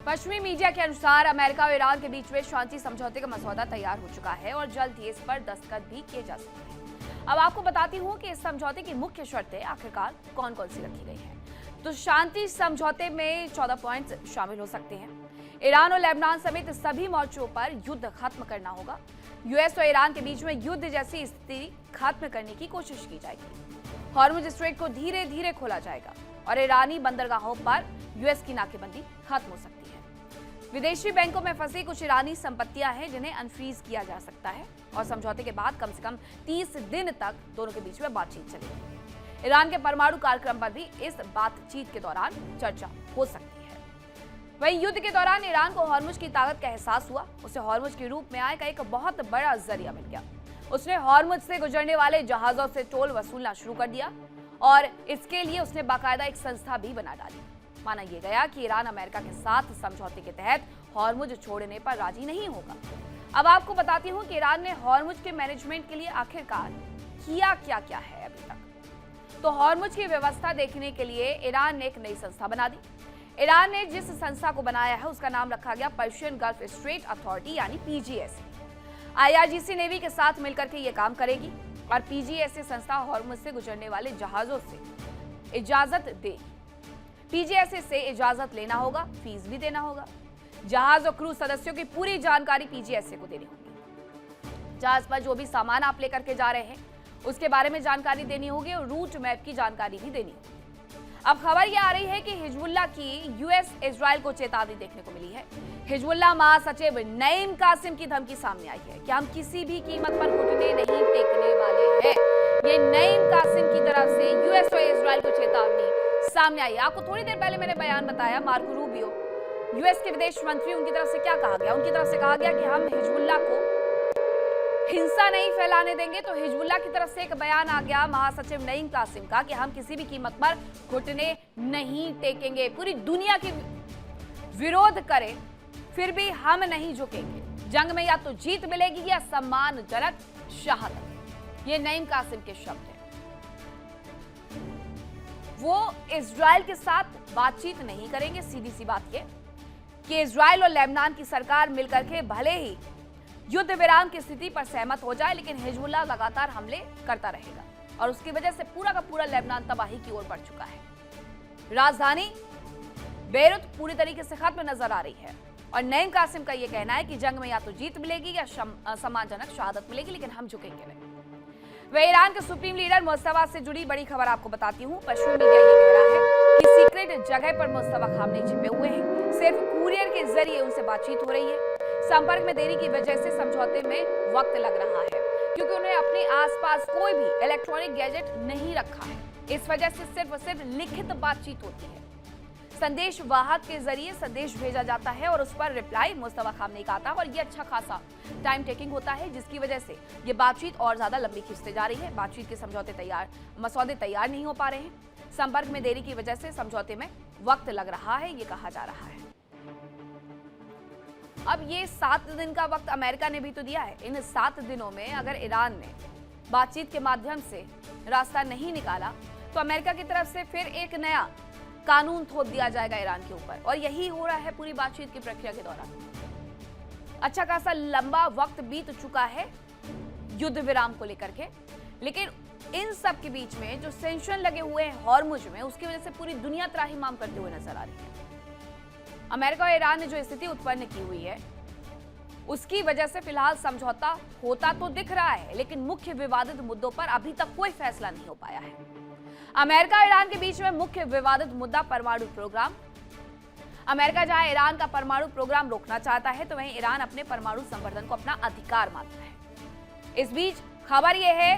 पश्चिमी मीडिया के अनुसार अमेरिका और ईरान के बीच में शांति समझौते का मसौदा तैयार हो चुका है और जल्द ही इस पर दस्तखत भी किए जा सकते हैं। अब आपको बताती हूं कि इस समझौते की मुख्य शर्तें आखिरकार कौन कौन सी रखी गई हैं। तो शांति समझौते में 14 पॉइंट्स शामिल हो सकते हैं। ईरान और लेबनान समेत सभी मोर्चों पर युद्ध खत्म करना होगा। यूएस और ईरान के बीच में युद्ध जैसी स्थिति खत्म करने की कोशिश की जाएगी। हॉर्मुज स्ट्रेट को धीरे धीरे खोला जाएगा और ईरानी बंदरगाहों पर यूएस की नाकेबंदी खत्म हो सकती है। विदेशी बैंकों में फंसी कुछ ईरानी संपत्तियां हैं जिन्हें अनफ्रीज किया जा सकता है और समझौते के बाद कम से कम 30 दिन तक दोनों के बीच में बातचीत चलेगी। ईरान के परमाणु कार्यक्रम पर भी इस बातचीत के दौरान चर्चा हो सकती है। वहीं युद्ध के दौरान ईरान को हॉर्मुज की ताकत का एहसास हुआ। उसे हॉर्मुज के रूप में आय का एक बहुत बड़ा जरिया मिल गया। उसने हॉर्मुज से गुजरने वाले जहाजों से टोल वसूलना शुरू कर दिया और इसके लिए उसने बाकायदा एक संस्था भी बना डाली। माना यह गया कि ईरान अमेरिका के साथ समझौते के तहत हॉर्मुज छोड़ने पर राजी नहीं होगा। अब आपको बताती हूं कि ईरान ने हॉर्मुज के मैनेजमेंट के लिए आखिरकार किया क्या क्या है अभी तक। तो हॉर्मुज की व्यवस्था देखने के लिए ईरान ने एक नई संस्था बना दी। ईरान ने जिस संस्था को बनाया है उसका नाम रखा गया पर्शियन गल्फ स्ट्रेट अथॉरिटी यानी पीजीएसए। आईआरजीसी नेवी के साथ मिलकर के ये काम करेगी और पीजीएसए संस्था हॉर्मुज से गुजरने वाले जहाजों से इजाजत देगी। पीजीएसए से इजाजत लेना होगा, फीस भी देना होगा। जहाज और क्रू सदस्यों की पूरी जानकारी पीजीएसए को देनी होगी। जहाज पर जो भी सामान आप लेकर के जा रहे हैं उसके बारे में जानकारी देनी होगी और रूट मैप की जानकारी भी देनी होगी। अब खबर यह आ रही है कि हिजबुल्लाह की यूएस इजराइल को चेतावनी देखने को मिली है। हिजबुल्लाह महासचिव नईम कासिम की धमकी सामने आई है कि हम किसी भी कीमत पर घुटने नहीं टेकने वाले हैं। ये नईम कासिम की तरफ से यूएस और इजराइल को चेतावनी सामने आई। आपको थोड़ी देर पहले मैंने बयान बताया, मार्को रूबियो यूएस के विदेश मंत्री, उनकी तरफ से क्या कहा गया? उनकी तरफ से कहा गया कि हम हिजबुल्लाह को हिंसा नहीं फैलाने देंगे। तो हिजबुल्लाह की तरफ से एक बयान आ गया महासचिव नईम कासिम का कि हम किसी भी कीमत पर घुटने नहीं टेकेंगे। पूरी दुनिया की विरोध करे फिर भी हम नहीं झुकेंगे। जंग में या तो जीत मिलेगी या सम्मानजनक शहादत। ये नईम कासिम के शब्द हैं। वो इजराइल के साथ बातचीत नहीं करेंगे। सीधी सी बात यह कि इजराइल और लेबनान की सरकार मिलकर के भले ही युद्ध विराम की स्थिति पर सहमत हो जाए, लेकिन हिजबुल्लाह लगातार हमले करता रहेगा और उसकी वजह से पूरा का पूरा लेबनान तबाही की ओर बढ़ चुका है। राजधानी बेरूत पूरी तरीके से खत्म नजर आ रही है और नईम कासिम का यह कहना है कि जंग में या तो जीत मिलेगी या सम्मानजनक शहादत मिलेगी, लेकिन हम झुकेंगे नहीं। वह ईरान के सुप्रीम लीडर मुस्तफा से जुड़ी बड़ी खबर आपको बताती हूं। पश्चिमी मीडिया ये कह रहा है कि सीक्रेट जगह पर मुस्तफा खामनेई छिपे हुए हैं। सिर्फ कुरियर के जरिए उनसे बातचीत हो रही है। संपर्क में देरी की वजह से समझौते में वक्त लग रहा है क्योंकि उन्हें अपने आसपास कोई भी इलेक्ट्रॉनिक गैजेट नहीं रखा है। इस वजह से सिर्फ लिखित बातचीत होती है। संदेश वाहक के जरिए संदेश भेजा जाता है और उस पर रिप्लाई मुस्तफा खामनेई का आता है और ये अच्छा खासा टाइम टेकिंग होता है, जिसकी वजह से ये बातचीत और ज्यादा लंबी खिंचते जा रही है। बातचीत के मसौदे तैयार नहीं हो पा रहे हैं। संपर्क में देरी की वजह से समझौते में वक्त लग रहा है, ये कहा जा रहा है। अब ये 7 दिन का वक्त अमेरिका ने भी तो दिया है। इन 7 दिनों में अगर ईरान ने बातचीत के माध्यम से रास्ता नहीं निकाला तो अमेरिका की तरफ से फिर एक नया कानून थोप दिया जाएगा ईरान के ऊपर और यही हो रहा है पूरी बातचीत की प्रक्रिया के दौरान। अच्छा खासा लंबा वक्त बीत चुका है युद्ध विराम को लेकर के, लेकिन इन सब के बीच में जो सेंक्शन लगे हुए हैं हॉर्मुज में, उसकी वजह से पूरी दुनिया त्राहिमाम करते हुए नजर आ रही है। अमेरिका और ईरान ने जो स्थिति उत्पन्न की हुई है उसकी वजह से फिलहाल समझौता होता तो दिख रहा है, लेकिन मुख्य विवादित मुद्दों पर अभी तक कोई फैसला नहीं हो पाया है। अमेरिका और ईरान के बीच में मुख्य विवादित मुद्दा परमाणु प्रोग्राम। अमेरिका जहां ईरान का परमाणु प्रोग्राम रोकना चाहता है तो वहीं ईरान अपने परमाणु संवर्धन को अपना अधिकार मानता है। इस बीच खबर यह है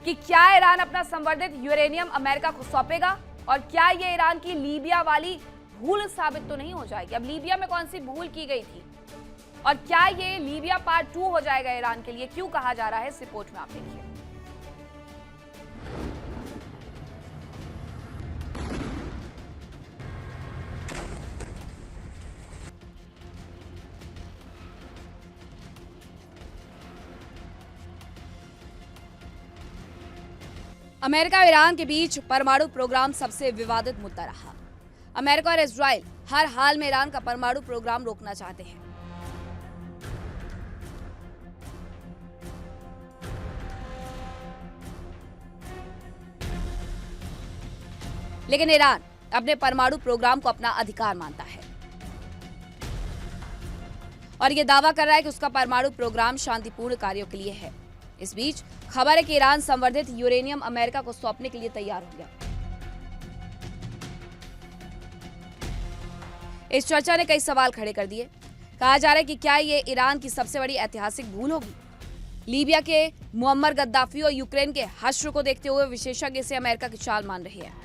कि क्या ईरान अपना संवर्धित यूरेनियम अमेरिका को सौंपेगा और क्या यह ईरान की लीबिया वाली भूल साबित तो नहीं हो जाएगी। अब लीबिया में कौन सी भूल की गई थी और क्या ये लीबिया पार्ट 2 हो जाएगा ईरान के लिए, क्यों कहा जा रहा है इस रिपोर्ट में आप देखिए। अमेरिका और ईरान के बीच परमाणु प्रोग्राम सबसे विवादित मुद्दा रहा। अमेरिका और इजराइल हर हाल में ईरान का परमाणु प्रोग्राम रोकना चाहते हैं। लेकिन ईरान अपने परमाणु प्रोग्राम को अपना अधिकार मानता है और यह दावा कर रहा है कि उसका परमाणु प्रोग्राम शांतिपूर्ण कार्यों के लिए है। इस बीच खबर है कि ईरान संवर्धित यूरेनियम अमेरिका को सौंपने के लिए तैयार हो गया। इस चर्चा ने कई सवाल खड़े कर दिए। कहा जा रहा है कि क्या ये ईरान की सबसे बड़ी ऐतिहासिक भूल होगी? लीबिया के मुअम्मर गद्दाफी और यूक्रेन के हश्र को देखते हुए विशेषज्ञ इसे अमेरिका की चाल मान रहे हैं।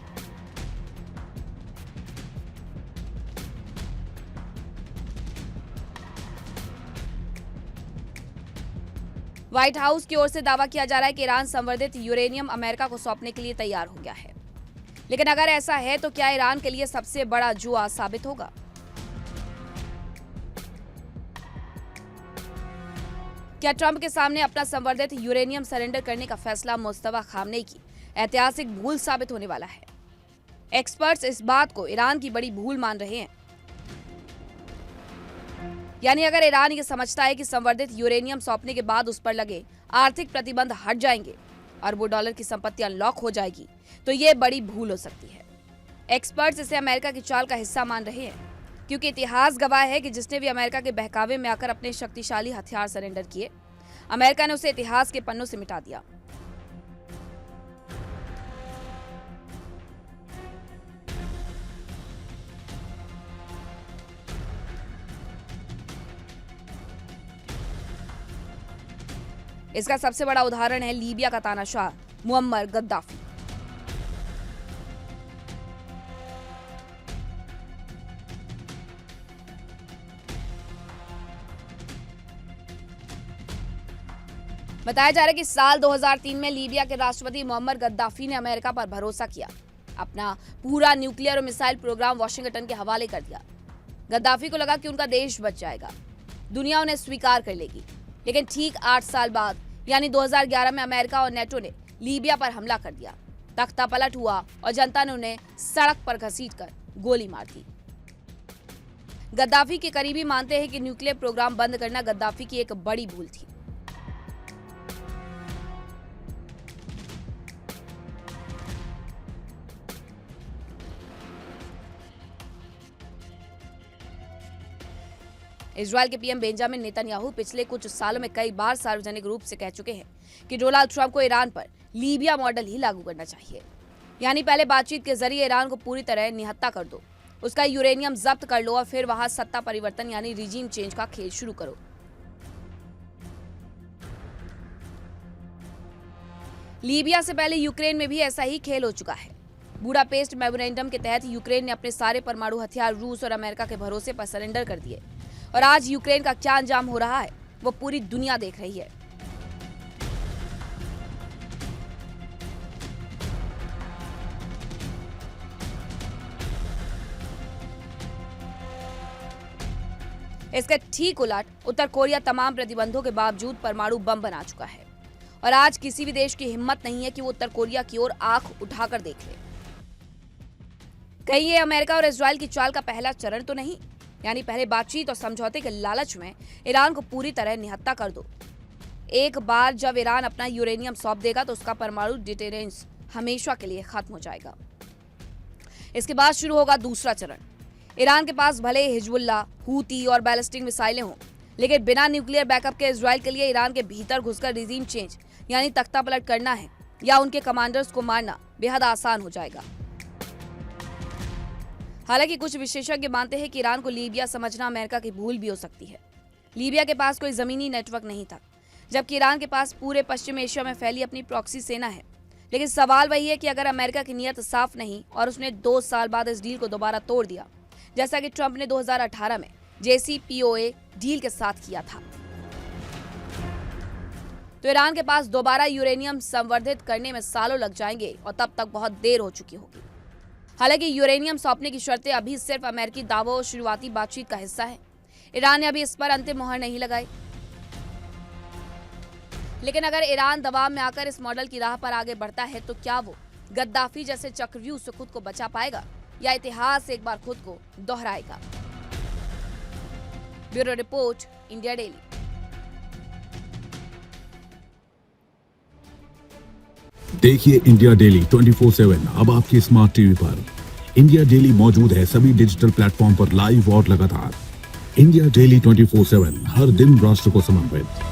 व्हाइट हाउस की ओर से दावा किया जा रहा है कि ईरान संवर्धित यूरेनियम अमेरिका को सौंपने के लिए तैयार हो गया है। लेकिन अगर ऐसा है तो क्या ईरान के लिए सबसे बड़ा जुआ साबित होगा? क्या ट्रंप के सामने अपना संवर्धित यूरेनियम सरेंडर करने का फैसला मुस्तफा खामनेई की ऐतिहासिक भूल साबित होने वाला है? एक्सपर्ट्स इस बात को ईरान की बड़ी भूल मान रहे हैं। यानी अगर ईरान ये समझता है कि संवर्धित यूरेनियम सौंपने के बाद उस पर लगे आर्थिक प्रतिबंध हट जाएंगे, अरबों डॉलर की संपत्ति अनलॉक हो जाएगी, तो ये बड़ी भूल हो सकती है। एक्सपर्ट्स इसे अमेरिका की चाल का हिस्सा मान रहे हैं, क्योंकि इतिहास गवाह है कि जिसने भी अमेरिका के बहकावे में आकर अपने शक्तिशाली हथियार सरेंडर किए, अमेरिका ने उसे इतिहास के पन्नों से मिटा दिया। इसका सबसे बड़ा उदाहरण है लीबिया का तानाशाह मुअम्मर गद्दाफी। बताया जा रहा है कि साल 2003 में लीबिया के राष्ट्रपति मुअम्मर गद्दाफी ने अमेरिका पर भरोसा किया, अपना पूरा न्यूक्लियर और मिसाइल प्रोग्राम वाशिंगटन के हवाले कर दिया। गद्दाफी को लगा कि उनका देश बच जाएगा, दुनिया उन्हें स्वीकार कर लेगी। लेकिन ठीक 8 साल बाद यानी 2011 में अमेरिका और नेटो ने लीबिया पर हमला कर दिया। तख्ता पलट हुआ और जनता ने उन्हें सड़क पर घसीटकर गोली मार दी। गद्दाफी के करीबी मानते हैं कि न्यूक्लियर प्रोग्राम बंद करना गद्दाफी की एक बड़ी भूल थी। इजरायल के पीएम बेंजामिन नेतन्याहू पिछले कुछ सालों में कई बार सार्वजनिक रूप से कह चुके हैं कि डोनाल्ड ट्रंप को ईरान पर लीबिया मॉडल ही लागू करना चाहिए। यानी पहले बातचीत के जरिए ईरान को पूरी तरह निहत्था कर दो, उसका यूरेनियम जब्त कर लो और फिर वहां सत्ता परिवर्तन यानी रिजीम चेंज का खेल शुरू करो। लीबिया से पहले यूक्रेन में भी ऐसा ही खेल हो चुका है। बुडापेस्ट मेमोरेंडम के तहत यूक्रेन ने अपने सारे परमाणु हथियार रूस और अमेरिका के भरोसे पर सरेंडर कर दिए और आज यूक्रेन का क्या अंजाम हो रहा है वो पूरी दुनिया देख रही है। इसके ठीक उलट उत्तर कोरिया तमाम प्रतिबंधों के बावजूद परमाणु बम बना चुका है और आज किसी भी देश की हिम्मत नहीं है कि वो उत्तर कोरिया की ओर आंख उठाकर देख ले। कहीं ये अमेरिका और इजरायल की चाल का पहला चरण तो नहीं? यानी पहले बातचीत और समझौते के लालच में ईरान को पूरी तरह निहत्था कर दो। एक बार जब ईरान अपना यूरेनियम सौंप देगा तो उसका परमाणु डिटेरेंस हमेशा के लिए खत्म हो जाएगा। इसके बाद शुरू होगा दूसरा चरण। ईरान के पास भले हिजबुल्लाह, हूती और बैलिस्टिक मिसाइलें हों, लेकिन बिना न्यूक्लियर बैकअप के इजरायल के लिए ईरान के भीतर घुसकर रिजीम चेंज यानी तख्ता पलट करना है या उनके कमांडर्स को मारना बेहद आसान हो जाएगा। हालांकि कुछ विशेषज्ञ मानते हैं कि ईरान को लीबिया समझना अमेरिका की भूल भी हो सकती है। लीबिया के पास कोई जमीनी नेटवर्क नहीं था, जबकि ईरान के पास पूरे पश्चिम एशिया में फैली अपनी प्रॉक्सी सेना है। लेकिन सवाल वही है कि अगर अमेरिका की नीयत साफ नहीं और उसने 2 साल बाद इस डील को दोबारा तोड़ दिया, जैसा कि ट्रंप ने 2018 में JCPOA डील के साथ किया था, तो ईरान के पास दोबारा यूरेनियम संवर्धित करने में सालों लग जाएंगे और तब तक बहुत देर हो चुकी होगी। हालांकि यूरेनियम सौंपने की शर्तें अभी सिर्फ अमेरिकी दावों और शुरुआती बातचीत का हिस्सा है। ईरान ने अभी इस पर अंतिम मोहर नहीं लगाई। लेकिन अगर ईरान दबाव में आकर इस मॉडल की राह पर आगे बढ़ता है तो क्या वो गद्दाफी जैसे चक्रव्यूह से खुद को बचा पाएगा? या इतिहास एक बार खुद को दोहराएगा? Bureau report, India daily. देखिए इंडिया डेली 24/7 अब आपकी स्मार्ट टीवी पर। इंडिया डेली मौजूद है सभी डिजिटल प्लेटफॉर्म पर लाइव और लगातार। इंडिया डेली 24/7 हर दिन राष्ट्र को समर्पित।